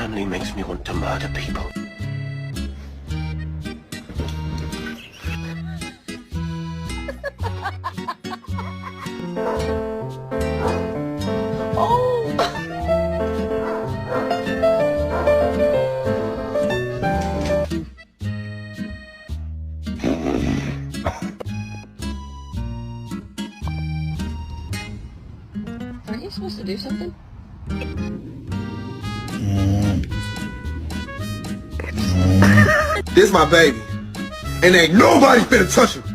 family makes me want to murder people. Aren't you supposed to do something? This my baby. And ain't nobody finna touch him.